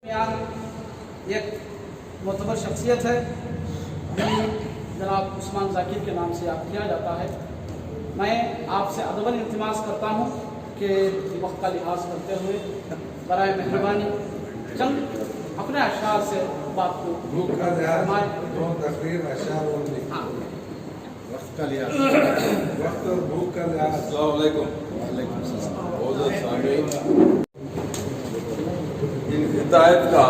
एक मोतबर शख्सियत है, जनाब उस्मान जाकिर के नाम से याद किया जाता है। मैं आपसे अदबन इल्तिमास करता हूँ कि वक्त का लिहाज करते हुए बराए मेहरबानी चंद अपने अशार से बात को तकरीर अशार वक्त का लिहाज वक्त और भूख का लिहाज। अस्सलाम वालेकुम। वालेकुम सलाम। इन हिदायत का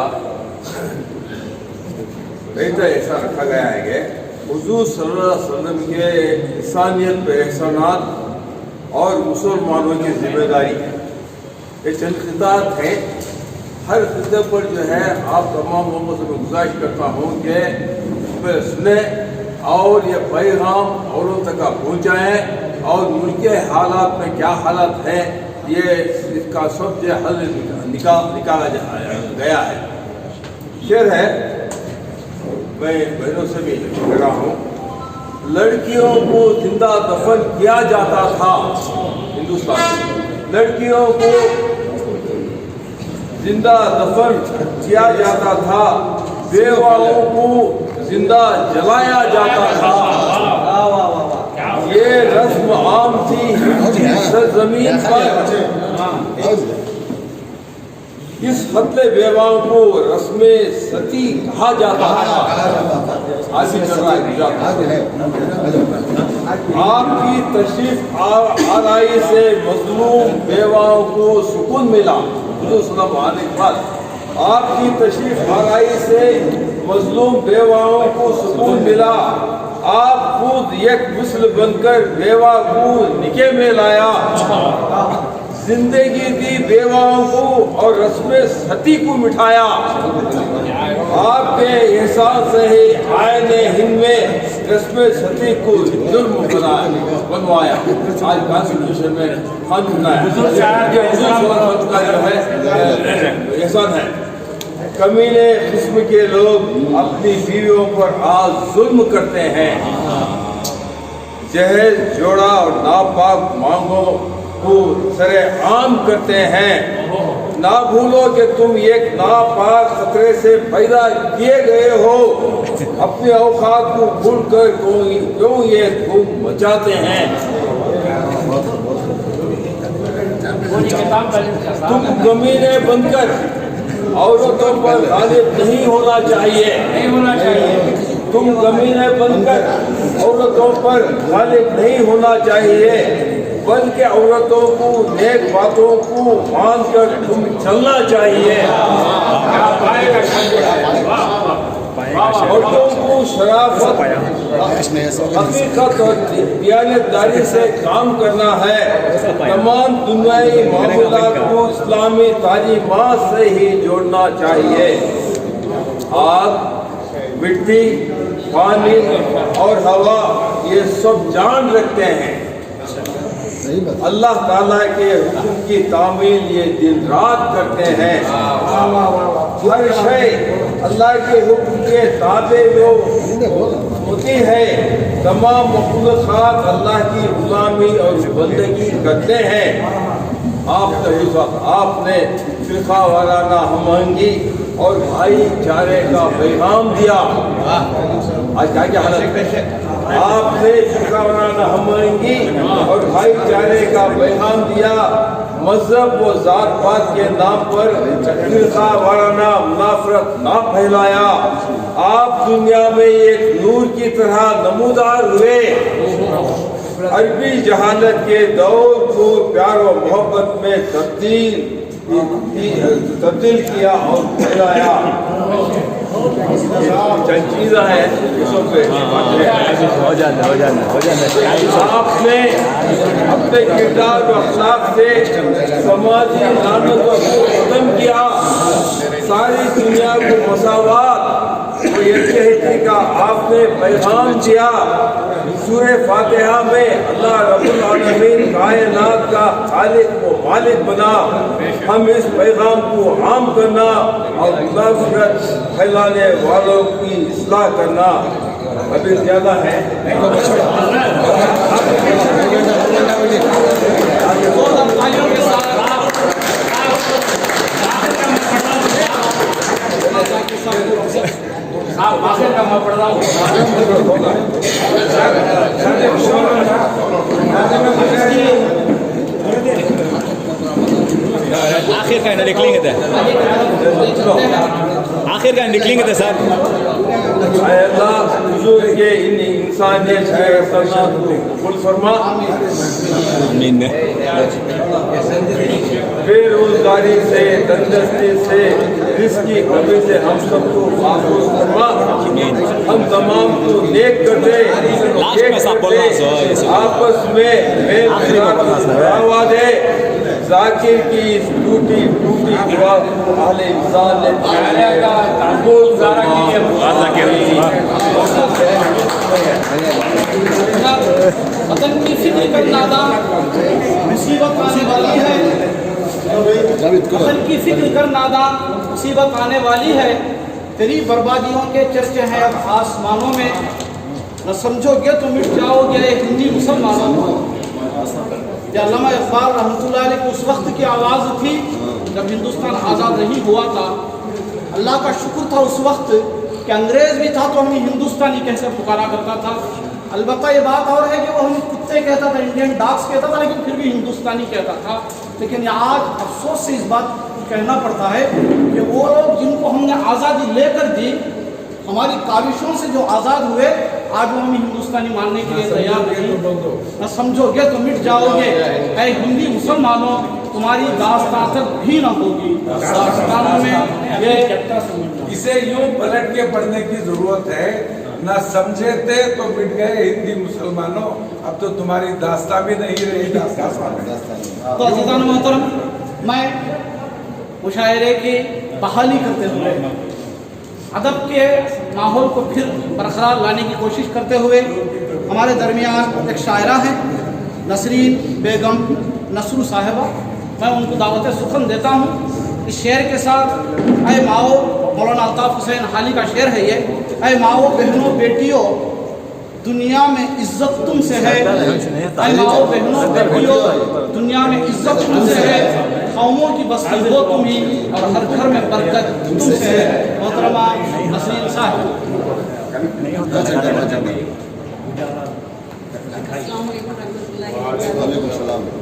रहता ऐसा रखा गया है कि हुजूर सल्लल्लाहु अलैहि वसल्लम के इंसानियत पे एहसानात और मुसलमानों की जिम्मेदारी है। ये चंद खिताब हैं। हर खिते पर जो है आप तमाम लोगों से मैं गुजारिश करता हूँ कि सुने और ये पैगाम औरों तक पहुँचाएँ और मुल्क के हालात में क्या हालत है ये इसका सब जो हल निकाला गया है। शेर है, मैं बहनों से भी कह रहा हूँ, लड़कियों को जिंदा दफन किया जाता था हिंदुस्तान में, लड़कियों को जिंदा दफन किया जाता था, बेवाओं को जिंदा जलाया जाता था। ये रस्म आम थी सरजमीन पर। इस हत्ते बेवाओं को रस्मे सती कहा जाता था। आज भी चल रहा है। आपकी तशरीफ आराई से मजलूम बेवाओं को सुकून मिला। हुजूर सल्लल्लाहु अलैहि वसल्लम आपकी तशरीफ आराई से मजलूम बेवाओं को सुकून मिला। आप खुद एक मिसल बनकर बेवा को निके में लाया, जिंदगी दी बेवाओं को और रस्मे सती को मिठाया। आपके एहसान से ही आयने हिंद में रस्मे सती को जुल्म बनवाया। आज कॉन्स्टिट्यूशन में कानून है, एहसान है। कमीने किस्म के लोग अपनी बीवियों पर आज जुल्म करते हैं। जहेज जोड़ा और नापाक मांगों को सरे आम करते हैं। ना भूलो कि तुम एक नापाक खतरे से पैदा किए गए हो। अपने औकात को भूलकर क्यों ये धूम मचाते हैं। तुम कमीने बनकर औरतों पर गालिब नहीं होना चाहिए। तुम कमीने बनकर औरतों पर गालिब नहीं होना चाहिए, बल्कि औरतों को नेक बातों को मानकर तुम चलना चाहिए। औरतों को शराफत, हकीकत और दियानतदारी से काम करना है। तमाम दुनियाई मामलात को इस्लामी तालीमात से ही जोड़ना चाहिए। आग, मिट्टी, पानी और हवा ये सब जान रखते हैं। अल्लाह ताला के हुक्म की तामील ये दिन रात करते हैं। हर शय अल्लाह के हुक्म के ताबे होती है। तमाम मखलूक़ात अल्लाह की गुलामी और बंदगी करते हैं। आपने फिरका वाराना हमआहंगी और भाईचारे का पैगाम दिया। आज क्या हालत है? आपने फिरका वाराना हमआहंगी और भाईचारे का पैगाम दिया। मजहब व जात पात के नाम पर फिरका वाराना मुनाफरत ना फैलाया। आप दुनिया में एक नूर की तरह नमूदार हुए। अरबी जहालत के दौर को प्यार व मोहब्बत में तब्दील किया और फैलाया। चंद चीज़ें हैं आपने अपने किरदार व अखलाक से समाजी लानत को खत्म किया। सारी दुनिया को मसावत और यकजहती का आपने पैगाम दिया। सूरह फातिहा में अल्लाह रब्बुल आलमीन कायनात का खालिक व मालिक बना। हम इस पैगाम को आम करना और नफरत फैलाने वालों की इस्लाह करना। अभी ज्यादा है। आखिर का निकलेंगे थे आखिर का निकलेंगे थे साहब اے اللہ حضور کے ان انسانیت کے احسانات کو قبول فرما بے روزگاری سے تندرستی سے رزق کی کمی سے ہم سب کو محفوظ فرما ہم تمام کو نیک کر دے آپس میں میل ملاپ بڑھاوا دے ذاکر کی اس ٹوٹی دعا کو اہل انسان نے قبول فرما وطن کی فکر کر نادان مصیبت آنے والی ہے وطن کی فکر کر نادان مصیبت آنے والی ہے تیری بربادیوں کے چرچے ہیں اب آسمانوں میں نہ سمجھو گے تو مٹ جاؤ گے ہندی مسلمانوں کو یہ علامہ اقبال رحمۃ اللہ علیہ کی اس وقت کی آواز تھی جب ہندوستان آزاد نہیں ہوا تھا اللہ کا شکر تھا اس وقت کہ انگریز بھی تھا تو ہمیں ہندوستانی کہہ کر پکارا کرتا تھا البتہ یہ بات اور ہے کہ وہ ہمیں کتے کہتا تھا انڈین ڈاگس کہتا تھا لیکن پھر بھی ہندوستانی کہتا تھا لیکن آج افسوس سے اس بات کو کہنا پڑتا ہے کہ وہ لوگ جن کو ہم نے آزادی لے کر دی ہماری کاوشوں سے جو آزاد ہوئے آج وہ ہمیں ہندوستانی ماننے کے لیے تیار نہیں نہ سمجھو گے تو مٹ جاؤ گے اے ہندی مسلمانوں تمہاری داستان تک بھی نہ ہوگی داستانوں میں یہ اسے یوں پلٹ کے پڑھنے کی ضرورت ہے نہ سمجھے تھے تو مٹ گئے ہندی مسلمانوں اب تو تمہاری داستان بھی نہیں رہی تو عزیزان محترم میں مشاعرے کی بحالی کرتے ہوئے ادب کے ماحول کو پھر برقرار لانے کی کوشش کرتے ہوئے ہمارے درمیان ایک شاعرہ ہیں نسرین بیگم نصرو صاحبہ میں ان کو دعوت سخن دیتا ہوں اس شعر کے ساتھ اے ماؤ مولانا الطاف حسین حالی کا شعر ہے یہ اے ماؤ بہنوں بیٹیوں دنیا میں عزت تم سے ہے اے ماؤ بہنوں بیٹیوں دنیا میں عزت تم سے ہے قوموں کی بستی ہو تم ہی اور ہر گھر میں برکت تم سے ہے محترمہ نسرین صاحب السلام علیکم ورحمۃ اللہ وبرکاتہ